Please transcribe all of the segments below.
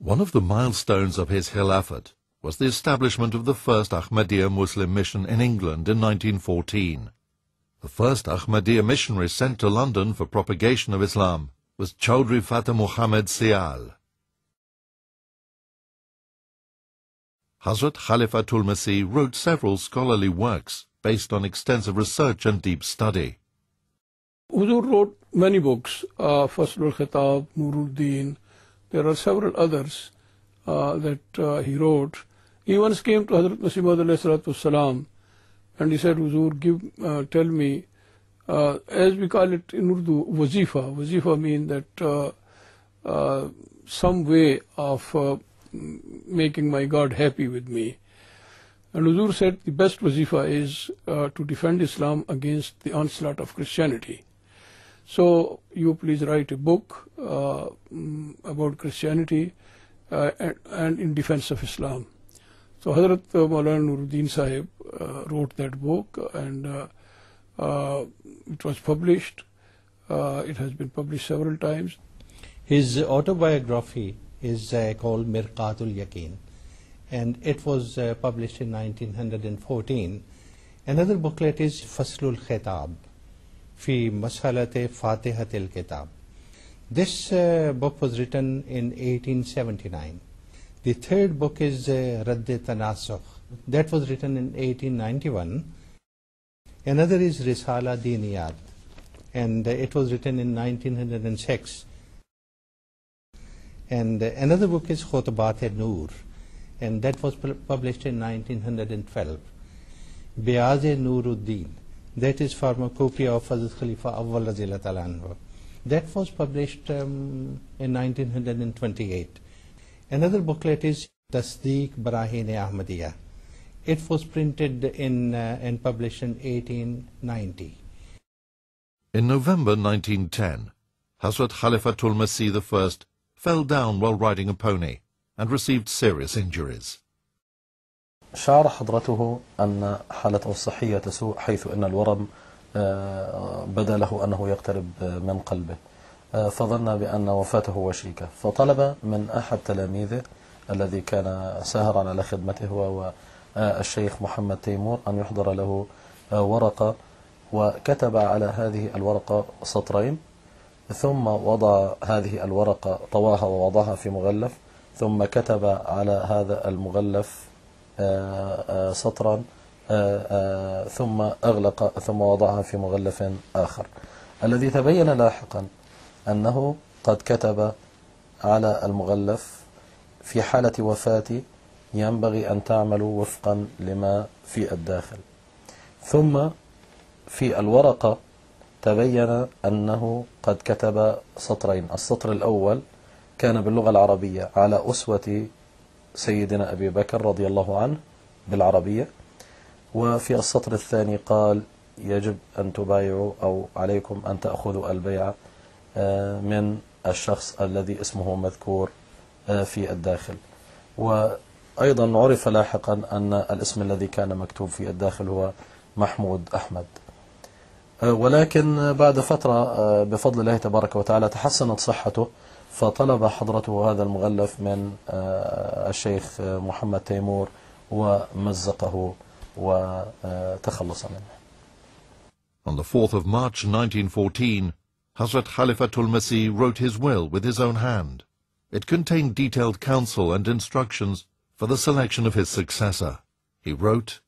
One of the milestones of his Khilafat was the establishment of the first Ahmadiyya Muslim mission in England in 1914. The first Ahmadiyya missionary sent to London for propagation of Islam was Chaudhry Fateh Muhammad Sial. Hadhrat Khalifatul Masih wrote several scholarly works based on extensive research and deep study. Huzur wrote many books, Faslul Khitab, Nuruddin. There are several others that he wrote. He once came to Hadhrat Masih Maud and he said, Huzur, tell me, as we call it in Urdu, wazifa. Wazifa means that some way of making my God happy with me. And Huzur said the best wazifa is to defend Islam against the onslaught of Christianity. So you please write a book about Christianity and in defense of Islam. So Hadhrat Maulana Nuruddin Sahib wrote that book, and it was published. It has been published several times. His autobiography is called Mirqatul Yaqeen, and it was published in 1914. Another booklet is Faslul Khitab fi Masalate Fatihatil Kitab. This book was written in 1879. The third book is Radd Tanasukh. That was written in 1891. Another is Risala Diniyat, and it was written in 1906. And another book is Khutbat-e-Noor, and that was published in 1912. Beaz-e-Nuruddin, that is pharmacopoeia of Hadhrat Khalifa Awwal Radhiyallahu Ta'ala Anhu. That was published in 1928. Another booklet is Tasdeeq Barahin-e Ahmadiyya. It was printed and published in 1890. In November 1910, Hadhrat Khalifatul Masih I fell down while riding a pony and received serious injuries. شعر حضرته أن حالته الصحية تسوء، حيث أن الورم بدا له أنه يقترب من قلبه، فظن بأن وفاته وشيكة، فطلب من أحد تلاميذه الذي كان ساهر على خدمته وهو الشيخ محمد تيمور أن يحضر له ورقة، وكتب على هذه الورقة سطرين، ثم وضع هذه الورقة، طواها ووضعها في مغلف، ثم كتب على هذا المغلف سطرا، ثم أغلق، ثم وضعها في مغلف آخر. الذي تبين لاحقا أنه قد كتب على المغلف: في حالة وفاتي ينبغي أن تعملوا وفقا لما في الداخل. ثم في الورقة تبين أنه قد كتب سطرين. السطر الأول كان باللغة العربية على أسوة سيدنا أبي بكر رضي الله عنه بالعربية، وفي السطر الثاني قال: يجب أن تبايعوا أو عليكم أن تأخذوا البيعة من الشخص الذي اسمه مذكور في الداخل. وأيضا عرف لاحقا أن الاسم الذي كان مكتوب في الداخل هو محمود أحمد. ولكن بعد فترة بفضل الله تبارك وتعالى تحسنت صحته، فطلب حضرته هذا المغلف من الشيخ محمد تيمور ومزقه وتخلص منه. On the 4th of March 1914, Hadhrat Khalifatul Masih wrote his will with his own hand. It contained detailed counsel and instructions for the selection of his successor. He wrote,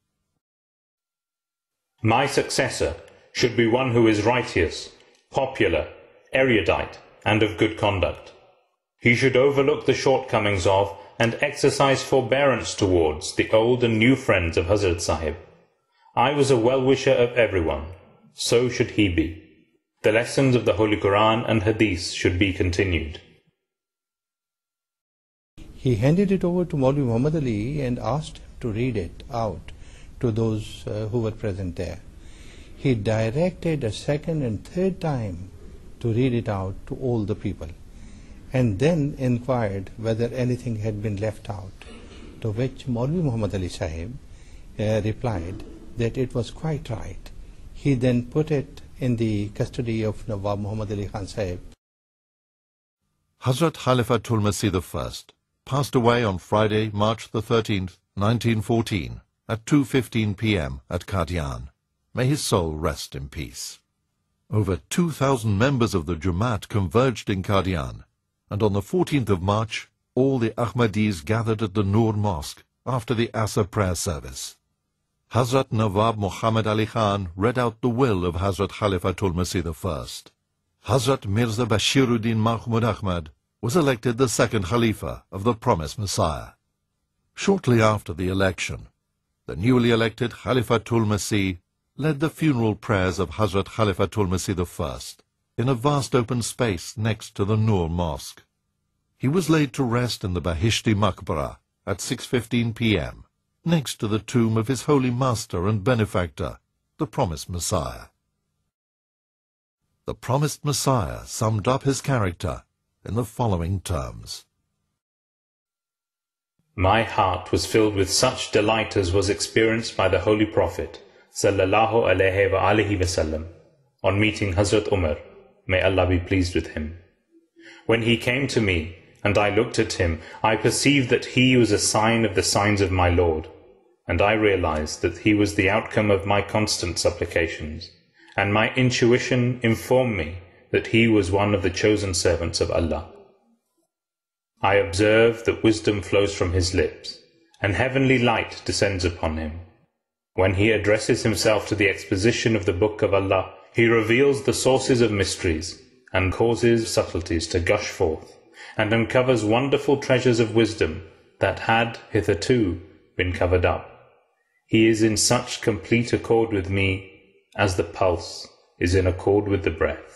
"My successor should be one who is righteous, popular, erudite, and of good conduct. He should overlook the shortcomings of and exercise forbearance towards the old and new friends of Hazrat Sahib. I was a well-wisher of everyone. So should he be. The lessons of the Holy Quran and Hadith should be continued." He handed it over to Maulvi Muhammad Ali and asked him to read it out to those who were present there. He directed a second and third time to read it out to all the people, and then inquired whether anything had been left out, to which Maulvi Muhammad Ali Sahib replied that it was quite right. He then put it in the custody of Nawab Muhammad Ali Khan Sahib. Hadhrat Khalifatul Masih I passed away on Friday, March the 13th, 1914, at 2:15 p.m. at Qadian. May his soul rest in peace. Over 2,000 members of the Jamaat converged in Qadian, and on the 14th of March, all the Ahmadis gathered at the Noor Mosque after the Asr prayer service. Hazrat Nawab Muhammad Ali Khan read out the will of Hadhrat Khalifatul Masih I. Hazrat Mirza Bashiruddin Mahmud Ahmad was elected the second Khalifa of the promised Messiah. Shortly after the election, the newly elected Khalifatul Masih led the funeral prayers of Hadhrat Khalifatul Masih I in a vast open space next to the Noor Mosque. He was laid to rest in the Bahishti Maqbara at 6:15 p.m. next to the tomb of his holy master and benefactor, the promised Messiah. The promised Messiah summed up his character in the following terms. My heart was filled with such delight as was experienced by the Holy Prophet sallallahu alaihi wa alihi wasallam on meeting Hazrat Umar, may Allah be pleased with him. When he came to me and I looked at him, I perceived that he was a sign of the signs of my Lord, and I realized that he was the outcome of my constant supplications, and my intuition informed me that he was one of the chosen servants of Allah. I observed that wisdom flows from his lips, and heavenly light descends upon him. When he addresses himself to the exposition of the Book of Allah, he reveals the sources of mysteries, and causes subtleties to gush forth, and uncovers wonderful treasures of wisdom that had hitherto been covered up. He is in such complete accord with me as the pulse is in accord with the breath.